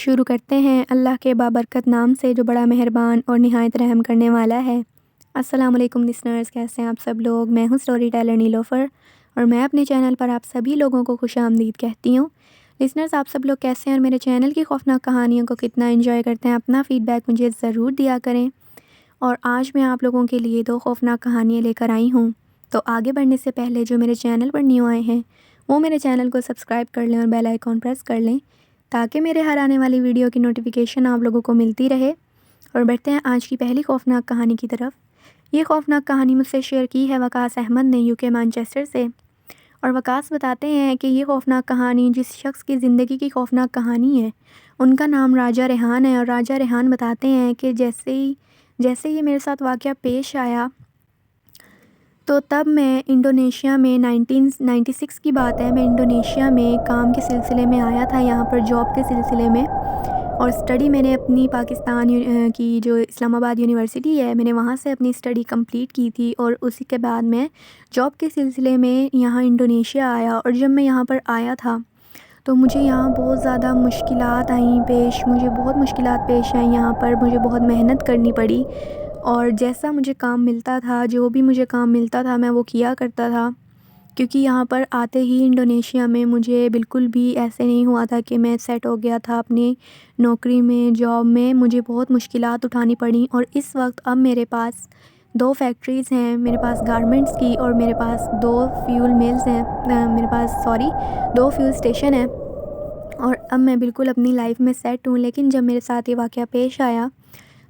شروع کرتے ہیں اللہ کے بابرکت نام سے جو بڑا مہربان اور نہایت رحم کرنے والا ہے۔ السلام علیکم لسنرز، کیسے ہیں آپ سب لوگ؟ میں ہوں سٹوری ٹیلر نیلوفر اور میں اپنے چینل پر آپ سبھی لوگوں کو خوش آمدید کہتی ہوں۔ لسنرز، آپ سب لوگ کیسے ہیں اور میرے چینل کی خوفناک کہانیوں کو کتنا انجوائے کرتے ہیں؟ اپنا فیڈ بیک مجھے ضرور دیا کریں۔ اور آج میں آپ لوگوں کے لیے 2 خوفناک کہانیاں لے کر آئی ہوں۔ تو آگے بڑھنے سے پہلے جو میرے چینل پر نیو آئے ہیں وہ میرے چینل کو سبسکرائب کر لیں اور بیل آئیکن پریس کر لیں تاکہ میرے ہر آنے والی ویڈیو کی نوٹیفیکیشن آپ لوگوں کو ملتی رہے۔ اور بڑھتے ہیں آج کی پہلی خوفناک کہانی کی طرف۔ یہ خوفناک کہانی مجھ سے شیئر کی ہے وقاص احمد نے UK مانچسٹر سے، اور وقاص بتاتے ہیں کہ یہ خوفناک کہانی جس شخص کی زندگی کی خوفناک کہانی ہے ان کا نام راجہ ریحان ہے۔ اور راجہ ریحان بتاتے ہیں کہ جیسے یہ میرے ساتھ واقعہ پیش آیا تو تب میں انڈونیشیا میں 1996 کی بات ہے، میں انڈونیشیا میں کام کے سلسلے میں آیا تھا، یہاں پر جاب کے سلسلے میں، اور اسٹڈی میں نے اپنی پاکستان کی جو اسلام آباد یونیورسٹی ہے میں نے وہاں سے اپنی اسٹڈی کمپلیٹ کی تھی، اور اسی کے بعد میں جاب کے سلسلے میں یہاں انڈونیشیا آیا۔ اور جب میں یہاں پر آیا تھا تو مجھے یہاں بہت زیادہ مشکلات آئیں پیش، مجھے بہت مشکلات پیش آئیں یہاں پر، مجھے بہت محنت کرنی پڑی، اور جیسا مجھے کام ملتا تھا، جو بھی مجھے کام ملتا تھا میں وہ کیا کرتا تھا، کیونکہ یہاں پر آتے ہی انڈونیشیا میں مجھے بالکل بھی ایسے نہیں ہوا تھا کہ میں سیٹ ہو گیا تھا اپنی نوکری میں، جاب میں، مجھے بہت مشکلات اٹھانی پڑیں۔ اور اس وقت اب میرے پاس 2 فیکٹریز ہیں، میرے پاس گارمنٹس کی، اور میرے پاس 2 فیول ملز ہیں، 2 فیول اسٹیشن ہیں، اور اب میں بالکل اپنی لائف میں سیٹ ہوں۔ لیکن جب میرے ساتھ یہ واقعہ پیش آیا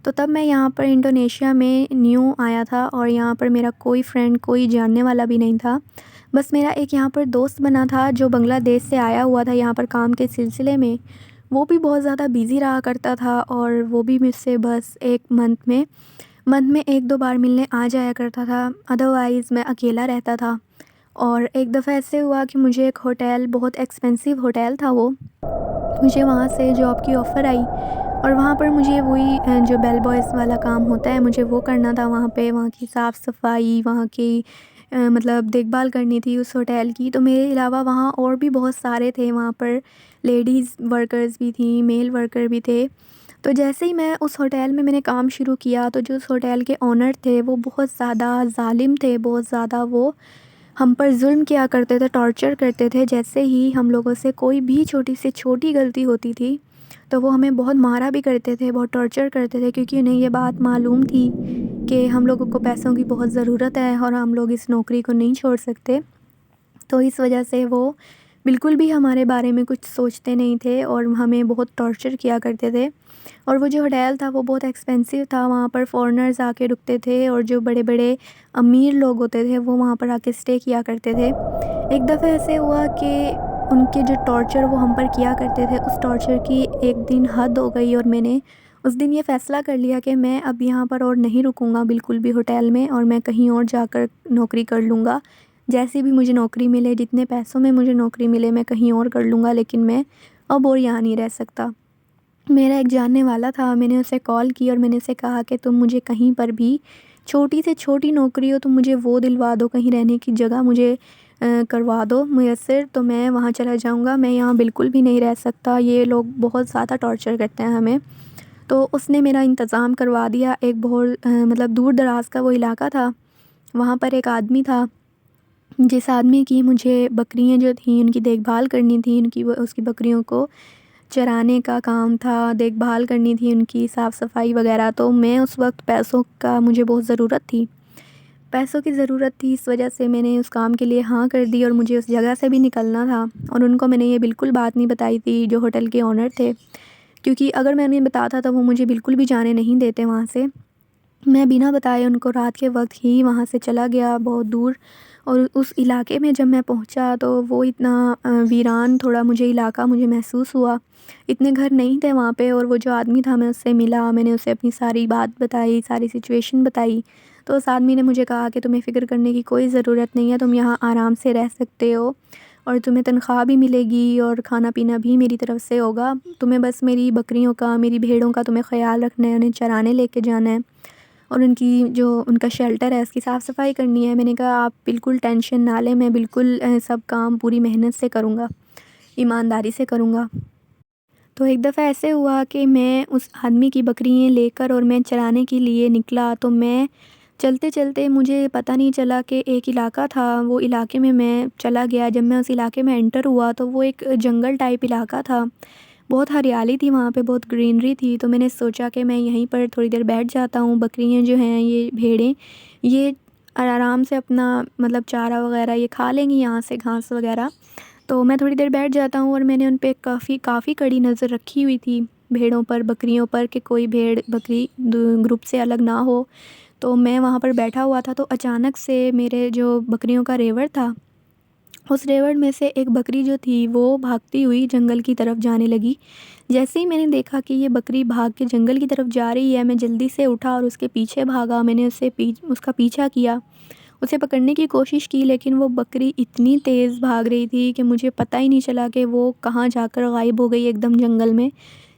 تو تب میں یہاں پر انڈونیشیا میں نیو آیا تھا، اور یہاں پر میرا کوئی فرینڈ، کوئی جاننے والا بھی نہیں تھا، بس میرا ایک یہاں پر دوست بنا تھا جو بنگلہ دیش سے آیا ہوا تھا یہاں پر کام کے سلسلے میں۔ وہ بھی بہت زیادہ بیزی رہا کرتا تھا، اور وہ بھی مجھ سے بس ایک منتھ میں 1-2 بار ملنے آ جایا کرتا تھا، ادروائز میں اکیلا رہتا تھا۔ اور ایک دفعہ ایسے ہوا کہ مجھے ایک ہوٹل، بہت ایکسپینسو ہوٹل تھا وہ، مجھے وہاں سے جاب کی آفر آئی، اور وہاں پر مجھے وہی جو بیل بوائز والا کام ہوتا ہے مجھے وہ کرنا تھا، وہاں پہ وہاں کی صاف صفائی، وہاں کی مطلب دیکھ بھال کرنی تھی اس ہوٹل کی۔ تو میرے علاوہ وہاں اور بھی بہت سارے تھے، وہاں پر لیڈیز ورکرز بھی تھیں، میل ورکر بھی تھے۔ تو جیسے ہی میں اس ہوٹل میں نے کام شروع کیا تو جو اس ہوٹل کے اونر تھے وہ بہت زیادہ ظالم تھے، بہت زیادہ وہ ہم پر ظلم کیا کرتے تھے، ٹارچر کرتے تھے۔ جیسے ہی ہم لوگوں سے کوئی بھی چھوٹی سے چھوٹی غلطی ہوتی تھی تو وہ ہمیں بہت مارا بھی کرتے تھے، بہت ٹارچر کرتے تھے، کیونکہ انہیں یہ بات معلوم تھی کہ ہم لوگوں کو پیسوں کی بہت ضرورت ہے اور ہم لوگ اس نوکری کو نہیں چھوڑ سکتے۔ تو اس وجہ سے وہ بالکل بھی ہمارے بارے میں کچھ سوچتے نہیں تھے اور ہمیں بہت ٹارچر کیا کرتے تھے۔ اور وہ جو ہوٹل تھا وہ بہت ایکسپینسو تھا، وہاں پر فورنرز آ کے رکتے تھے، اور جو بڑے بڑے امیر لوگ ہوتے تھے وہ وہاں پر آ کے اسٹے کیا کرتے تھے۔ ایک دفعہ ایسے ہوا کہ ان کے جو ٹارچر وہ ہم پر کیا کرتے تھے، اس ٹارچر کی ایک دن حد ہو گئی، اور میں نے اس دن یہ فیصلہ کر لیا کہ میں اب یہاں پر اور نہیں رکوں گا بالکل بھی ہوٹل میں، اور میں کہیں اور جا کر نوکری کر لوں گا، جیسی بھی مجھے نوکری ملے، جتنے پیسوں میں مجھے نوکری ملے میں کہیں اور کر لوں گا، لیکن میں اب اور یہاں نہیں رہ سکتا۔ میرا ایک جاننے والا تھا، میں نے اسے کال کی اور میں نے اسے کہا کہ تم مجھے کہیں پر بھی چھوٹی سے چھوٹی نوکری ہو تم مجھے وہ دلوا دو، کہیں رہنے کی جگہ مجھے کروا دو میسر، تو میں وہاں چلا جاؤں گا، میں یہاں بالکل بھی نہیں رہ سکتا، یہ لوگ بہت زیادہ ٹارچر کرتے ہیں ہمیں۔ تو اس نے میرا انتظام کروا دیا، ایک بہت مطلب دور دراز کا وہ علاقہ تھا، وہاں پر ایک آدمی تھا جس آدمی کی مجھے بکریاں جو تھیں ان کی دیکھ بھال کرنی تھی، اس کی بکریوں کو چرانے کا کام تھا، دیکھ بھال کرنی تھی ان کی، صاف صفائی وغیرہ۔ تو میں اس وقت پیسوں کا مجھے بہت ضرورت تھی، پیسوں کی ضرورت تھی، اس وجہ سے میں نے اس کام کے لیے ہاں کر دی، اور مجھے اس جگہ سے بھی نکلنا تھا، اور ان کو میں نے یہ بالکل بات نہیں بتائی تھی جو ہوٹل کے اونر تھے، کیونکہ اگر میں انہیں بتاتا تو وہ مجھے بالکل بھی جانے نہیں دیتے وہاں سے۔ میں بنا بتائے ان کو رات کے وقت ہی وہاں سے چلا گیا بہت دور، اور اس علاقے میں جب میں پہنچا تو وہ اتنا ویران تھوڑا مجھے علاقہ محسوس ہوا، اتنے گھر نہیں تھے وہاں پہ، اور وہ جو آدمی تھا میں اس سے ملا، میں نے اسے اپنی ساری بات بتائی، ساری سچویشن بتائی، تو اس آدمی نے مجھے کہا کہ تمہیں فکر کرنے کی کوئی ضرورت نہیں ہے، تم یہاں آرام سے رہ سکتے ہو، اور تمہیں تنخواہ بھی ملے گی اور کھانا پینا بھی میری طرف سے ہوگا، تمہیں بس میری بکریوں کا، میری بھیڑوں کا تمہیں خیال رکھنا ہے، انہیں چرانے لے کے جانا ہے، اور ان کا شیلٹر ہے اس کی صاف صفائی کرنی ہے۔ میں نے کہا آپ بالکل ٹینشن نہ لیں، میں بالکل سب کام پوری محنت سے کروں گا، ایمانداری سے کروں گا۔ تو ایک دفعہ ایسے ہوا کہ میں اس آدمی کی بکریاں لے کر اور میں چرانے کے لیے نکلا، تو میں چلتے چلتے مجھے پتہ نہیں چلا کہ ایک علاقہ تھا، وہ علاقے میں چلا گیا۔ جب میں اس علاقے میں انٹر ہوا تو وہ ایک جنگل ٹائپ علاقہ تھا، بہت ہریالی تھی وہاں پہ، بہت گرینری تھی۔ تو میں نے سوچا کہ میں یہیں پر تھوڑی دیر بیٹھ جاتا ہوں، بکریاں جو ہیں یہ بھیڑیں یہ آرام سے اپنا مطلب چارہ وغیرہ یہ کھا لیں گی یہاں سے گھاس وغیرہ۔ تو میں تھوڑی دیر بیٹھ جاتا ہوں، اور میں نے ان پہ کافی کڑی نظر رکھی ہوئی تھی، بھیڑوں پر بکریوں پر، کہ کوئی بھیڑ بکری گروپ سے الگ نہ ہو۔ تو میں وہاں پر بیٹھا ہوا تھا، تو اچانک سے میرے جو بکریوں کا ریوڑ تھا، اس ریوڑ میں سے ایک بکری جو تھی وہ بھاگتی ہوئی جنگل کی طرف جانے لگی۔ جیسے ہی میں نے دیکھا کہ یہ بکری بھاگ کے جنگل کی طرف جا رہی ہے، میں جلدی سے اٹھا اور اس کے پیچھے بھاگا۔ میں نے اس کا پیچھا کیا، اسے پکڑنے کی کوشش کی، لیکن وہ بکری اتنی تیز بھاگ رہی تھی کہ مجھے پتہ ہی نہیں چلا کہ وہ کہاں جا کر غائب ہو گئی ایک دم جنگل میں۔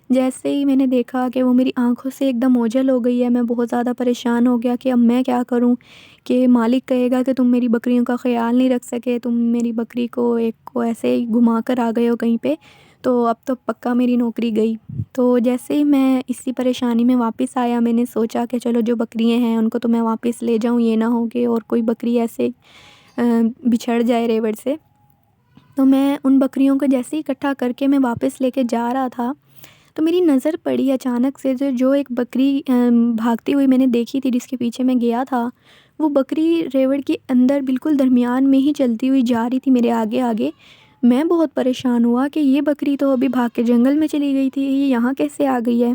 جیسے ہی میں نے دیکھا کہ وہ میری آنکھوں سے ایک دم اوجھل ہو گئی ہے، میں بہت زیادہ پریشان ہو گیا کہ اب میں کیا کروں، کہ مالک کہے گا کہ تم میری بکریوں کا خیال نہیں رکھ سکے، تم میری بکری کو ایک کو ایسے ہی گھما کر آ گئے ہو کہیں پہ، تو اب تو پکا میری نوکری گئی۔ تو جیسے ہی میں اسی پریشانی میں واپس آیا، میں نے سوچا کہ چلو جو بکریاں ہیں ان کو تو میں واپس لے جاؤں، یہ نہ ہو کہ اور کوئی بکری ایسے بچھڑ جائے ریوڑ سے۔ تو میں ان بکریوں کو جیسے ہی اکٹھا کر کے میں واپس لے کے جا رہا تھا، تو میری نظر پڑی اچانک سے جو ایک بکری بھاگتی ہوئی میں نے دیکھی تھی، جس کے پیچھے میں گیا تھا، وہ بکری ریوڑ کے اندر بالکل درمیان میں ہی چلتی ہوئی جا رہی تھی میرے آگے آگے۔ میں بہت پریشان ہوا کہ یہ بکری تو ابھی بھاگ کے جنگل میں چلی گئی تھی، یہ یہاں کیسے آ گئی ہے،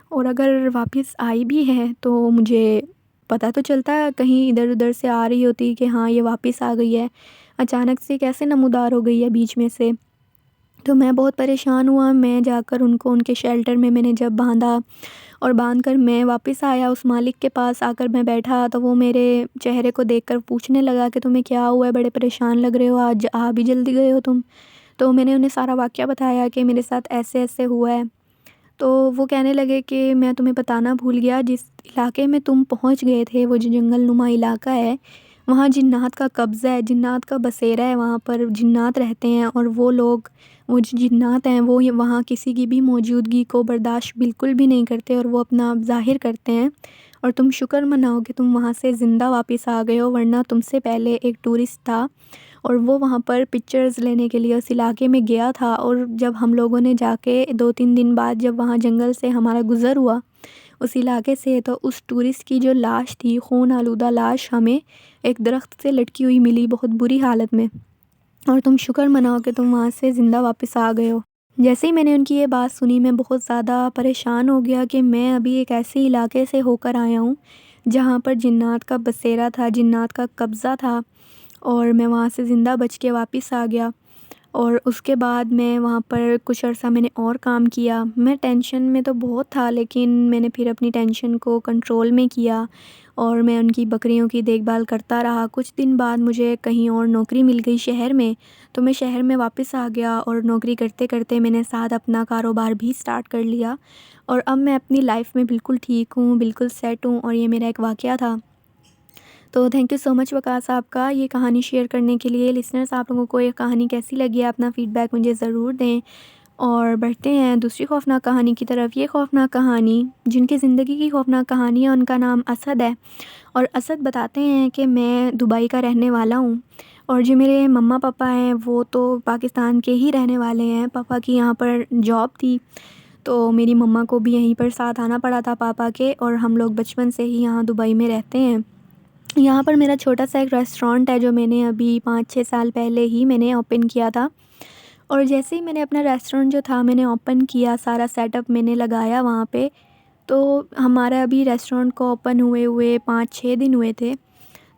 اور اگر واپس آئی بھی ہے تو مجھے پتہ تو چلتا کہیں ادھر ادھر سے آ رہی ہوتی کہ ہاں یہ واپس آ گئی ہے، اچانک سے کیسے نمودار ہو گئی ہے بیچ میں سے۔ تو میں بہت پریشان ہوا، میں جا کر ان کے شیلٹر میں نے جب باندھا، اور باندھ کر میں واپس آیا اس مالک کے پاس آ کر میں بیٹھا، تو وہ میرے چہرے کو دیکھ کر پوچھنے لگا کہ تمہیں کیا ہوا ہے، بڑے پریشان لگ رہے ہو، آج آ بھی جلدی گئے ہو تم۔ تو میں نے انہیں سارا واقعہ بتایا کہ میرے ساتھ ایسے ایسے ہوا ہے۔ تو وہ کہنے لگے کہ میں تمہیں بتانا بھول گیا، جس علاقے میں تم پہنچ گئے تھے وہ جو جنگل نما علاقہ ہے، وہاں جنات کا قبضہ ہے، جنات کا بسیرا ہے، وہاں پر جنات رہتے ہیں، اور وہ جو جنات ہیں وہ وہاں کسی کی بھی موجودگی کو برداشت بالکل بھی نہیں کرتے، اور وہ اپنا ظاہر کرتے ہیں، اور تم شکر مناؤ کہ تم وہاں سے زندہ واپس آ گئے ہو، ورنہ تم سے پہلے ایک ٹورسٹ تھا اور وہ وہاں پر پکچرز لینے کے لیے اس علاقے میں گیا تھا، اور جب ہم لوگوں نے جا کے 2-3 دن بعد جب وہاں جنگل سے ہمارا گزر ہوا اس علاقے سے، تو اس ٹورسٹ کی جو لاش تھی، خون آلودہ لاش، ہمیں ایک درخت سے لٹکی ہوئی ملی بہت بری حالت میں، اور تم شکر مناؤ کہ تم وہاں سے زندہ واپس آ گئے ہو۔ جیسے ہی میں نے ان کی یہ بات سنی، میں بہت زیادہ پریشان ہو گیا کہ میں ابھی ایک ایسے علاقے سے ہو کر آیا ہوں جہاں پر جنات کا بسیرا تھا، جنات کا قبضہ تھا، اور میں وہاں سے زندہ بچ کے واپس آ گیا۔ اور اس کے بعد میں وہاں پر کچھ عرصہ میں نے اور کام کیا، میں ٹینشن میں تو بہت تھا، لیکن میں نے پھر اپنی ٹینشن کو کنٹرول میں کیا، اور میں ان کی بکریوں کی دیکھ بھال کرتا رہا۔ کچھ دن بعد مجھے کہیں اور نوکری مل گئی شہر میں، تو میں شہر میں واپس آ گیا، اور نوکری کرتے کرتے میں نے ساتھ اپنا کاروبار بھی سٹارٹ کر لیا، اور اب میں اپنی لائف میں بالکل ٹھیک ہوں، بالکل سیٹ ہوں، اور یہ میرا ایک واقعہ تھا۔ تو تھینک یو سو مچ وقاص صاحب کا یہ کہانی شیئر کرنے کے لیے۔ لسنرز، آپ لوگوں کو یہ کہانی کیسی لگی ہے، اپنا فیڈ بیک مجھے ضرور دیں، اور بڑھتے ہیں دوسری خوفناک کہانی کی طرف۔ یہ خوفناک کہانی جن کی زندگی کی خوفناک کہانی ہے، ان کا نام اسد ہے، اور اسد بتاتے ہیں کہ میں دبئی کا رہنے والا ہوں، اور جو میرے مما پاپا ہیں وہ تو پاکستان کے ہی رہنے والے ہیں۔ پاپا کی یہاں پر جاب تھی، تو میری مما کو بھی یہیں پر ساتھ آنا پڑا تھا پاپا کے، اور ہم لوگ بچپن سے ہی یہاں دبئی میں رہتے ہیں۔ یہاں پر میرا چھوٹا سا ایک ریسٹورانٹ ہے جو میں نے ابھی 5-6 سال پہلے ہی میں نے اوپن کیا تھا، اور جیسے ہی میں نے اپنا ریسٹورنٹ جو تھا میں نے اوپن کیا، سارا سیٹ اپ میں نے لگایا وہاں پہ، تو ہمارا ابھی ریسٹورنٹ کو اوپن ہوئے 5-6 دن ہوئے تھے،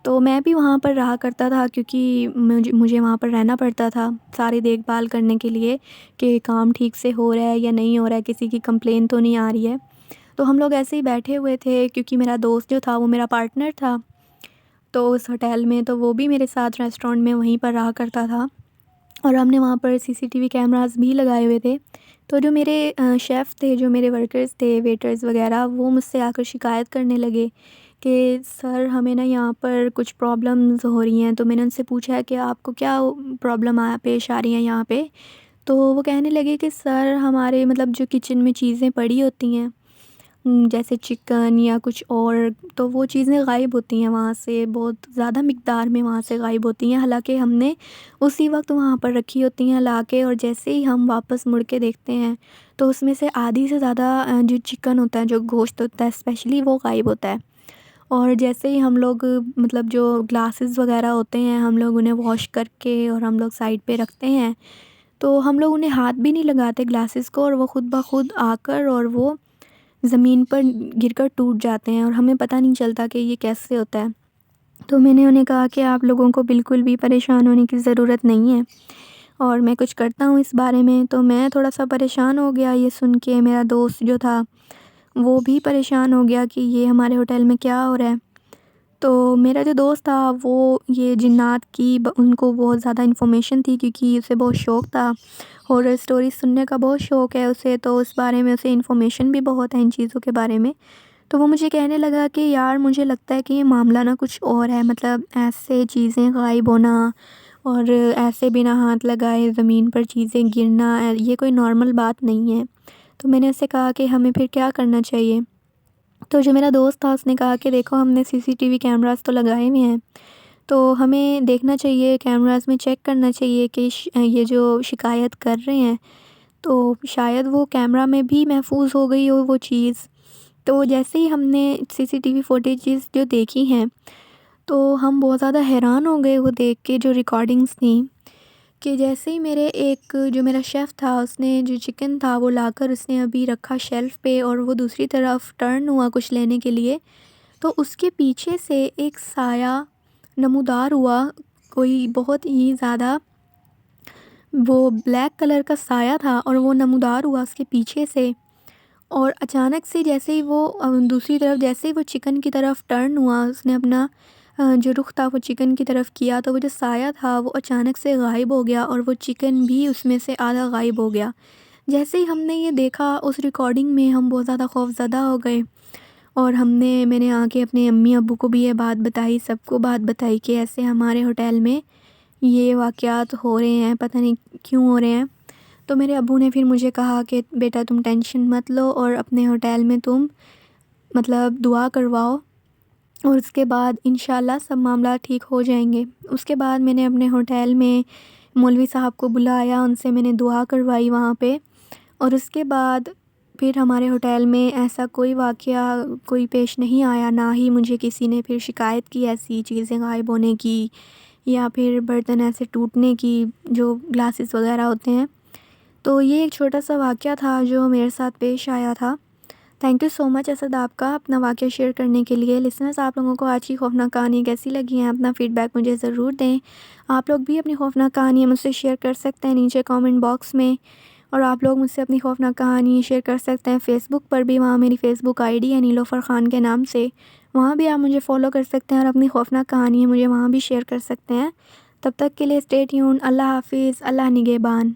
تو میں بھی وہاں پر رہا کرتا تھا، کیونکہ مجھے وہاں پر رہنا پڑتا تھا ساری دیکھ بھال کرنے کے لیے کہ کام ٹھیک سے ہو رہا ہے یا نہیں ہو رہا ہے، کسی کی کمپلین تو نہیں آ رہی ہے۔ تو ہم لوگ ایسے ہی بیٹھے ہوئے تھے، کیونکہ میرا دوست جو تھا وہ میرا پارٹنر تھا تو اس ہوٹل میں، تو وہ بھی میرے ساتھ ریسٹورنٹ میں وہیں پر رہا کرتا تھا، اور ہم نے وہاں پر CCTV کیمراز بھی لگائے ہوئے تھے۔ تو جو میرے شیف تھے، جو میرے ورکرز تھے، ویٹرز وغیرہ، وہ مجھ سے آ کر شکایت کرنے لگے کہ سر ہمیں نا یہاں پر کچھ پرابلمز ہو رہی ہیں۔ تو میں نے ان سے پوچھا کہ آپ کو کیا پرابلم پیش آ رہی ہیں یہاں پہ؟ تو وہ کہنے لگے کہ سر ہمارے مطلب جو کچن میں چیزیں پڑی ہوتی ہیں جیسے چکن یا کچھ اور، تو وہ چیزیں غائب ہوتی ہیں وہاں سے، بہت زیادہ مقدار میں وہاں سے غائب ہوتی ہیں، حالانکہ ہم نے اسی وقت وہاں پر رکھی ہوتی ہیں لا کے، اور جیسے ہی ہم واپس مڑ کے دیکھتے ہیں تو اس میں سے آدھی سے زیادہ جو چکن ہوتا ہے، جو گوشت ہوتا ہے اسپیشلی، وہ غائب ہوتا ہے۔ اور جیسے ہی ہم لوگ مطلب جو گلاسز وغیرہ ہوتے ہیں ہم لوگ انہیں واش کر کے اور ہم لوگ سائڈ پہ رکھتے ہیں، تو ہم لوگ انہیں ہاتھ بھی نہیں لگاتے گلاسز کو، اور وہ خود بخود آ کر اور وہ زمین پر گر کر ٹوٹ جاتے ہیں، اور ہمیں پتہ نہیں چلتا کہ یہ کیسے ہوتا ہے۔ تو میں نے انہیں کہا کہ آپ لوگوں کو بالکل بھی پریشان ہونے کی ضرورت نہیں ہے، اور میں کچھ کرتا ہوں اس بارے میں۔ تو میں تھوڑا سا پریشان ہو گیا یہ سن کے، میرا دوست جو تھا وہ بھی پریشان ہو گیا کہ یہ ہمارے ہوٹل میں کیا ہو رہا ہے۔ تو میرا جو دوست تھا وہ یہ جنات کی ان کو بہت زیادہ انفارمیشن تھی، کیونکہ اسے بہت شوق تھا، ہارر اسٹوری سننے کا بہت شوق ہے اسے، تو اس بارے میں اسے انفارمیشن بھی بہت ہے ان چیزوں کے بارے میں۔ تو وہ مجھے کہنے لگا کہ یار مجھے لگتا ہے کہ یہ معاملہ نا کچھ اور ہے، مطلب ایسے چیزیں غائب ہونا اور ایسے بنا ہاتھ لگائے زمین پر چیزیں گرنا، یہ کوئی نارمل بات نہیں ہے۔ تو میں نے اسے کہا کہ ہمیں پھر کیا کرنا چاہیے؟ تو جو میرا دوست تھا اس نے کہا کہ دیکھو ہم نے CCTV کیمراز تو لگائے ہوئے ہیں، تو ہمیں دیکھنا چاہیے، کیمراز میں چیک کرنا چاہیے کہ یہ جو شکایت کر رہے ہیں تو شاید وہ کیمرہ میں بھی محفوظ ہو گئی ہو وہ چیز۔ تو جیسے ہی ہم نے CCTV فوٹیجز جو دیکھی ہیں تو ہم بہت زیادہ حیران ہو گئے وہ دیکھ کے، جو ریکارڈنگز تھیں، کہ جیسے ہی جو میرا شیف تھا اس نے جو چکن تھا وہ لا کر اس نے ابھی رکھا شیلف پہ، اور وہ دوسری طرف ٹرن ہوا کچھ لینے کے لیے، تو اس کے پیچھے سے ایک سایہ نمودار ہوا، کوئی بہت ہی زیادہ وہ بلیک کلر کا سایہ تھا، اور وہ نمودار ہوا اس کے پیچھے سے، اور اچانک سے جیسے ہی وہ دوسری طرف جیسے ہی وہ چکن کی طرف ٹرن ہوا، اس نے اپنا جو رخ تھا وہ چکن کی طرف کیا، تو وہ جو سایہ تھا وہ اچانک سے غائب ہو گیا، اور وہ چکن بھی اس میں سے آدھا غائب ہو گیا۔ جیسے ہی ہم نے یہ دیکھا اس ریکارڈنگ میں ہم بہت زیادہ خوف زدہ ہو گئے، اور میں نے آ کے اپنے امی ابو کو بھی یہ بات بتائی، سب کو بات بتائی کہ ایسے ہمارے ہوٹل میں یہ واقعات ہو رہے ہیں، پتہ نہیں کیوں ہو رہے ہیں۔ تو میرے ابو نے پھر مجھے کہا کہ بیٹا تم ٹینشن مت لو، اور اپنے ہوٹل میں تم مطلب دعا کرواؤ، اور اس کے بعد انشاءاللہ سب معاملات ٹھیک ہو جائیں گے۔ اس کے بعد میں نے اپنے ہوٹل میں مولوی صاحب کو بلایا، ان سے میں نے دعا کروائی وہاں پہ، اور اس کے بعد پھر ہمارے ہوٹل میں ایسا کوئی واقعہ کوئی پیش نہیں آیا، نہ ہی مجھے کسی نے پھر شکایت کی ایسی چیزیں غائب ہونے کی یا پھر برتن ایسے ٹوٹنے کی جو گلاسز وغیرہ ہوتے ہیں۔ تو یہ ایک چھوٹا سا واقعہ تھا جو میرے ساتھ پیش آیا تھا۔ تھینک یو سو مچ اسد آپ کا اپنا واقعہ شیئر کرنے کے لیے۔ لسنرز، آپ لوگوں کو آج کی خوفناک کہانی کیسی لگی ہیں؟ اپنا فیڈ بیک مجھے ضرور دیں۔ آپ لوگ بھی اپنی خوفناک کہانی مجھ سے شیئر کر سکتے ہیں نیچے کامنٹ باکس میں، اور آپ لوگ مجھ سے اپنی خوفناک کہانی شیئر کر سکتے ہیں فیس بک پر بھی، وہاں میری فیس بک ID ہے نیلوفر خان کے نام سے، وہاں بھی آپ مجھے فالو کر سکتے ہیں، اور اپنی خوفناک کہانی مجھے وہاں بھی شیئر کر سکتے ہیں۔ تب تک کے لیے اسٹے ٹیون، اللہ حافظ، اللہ نگہبان۔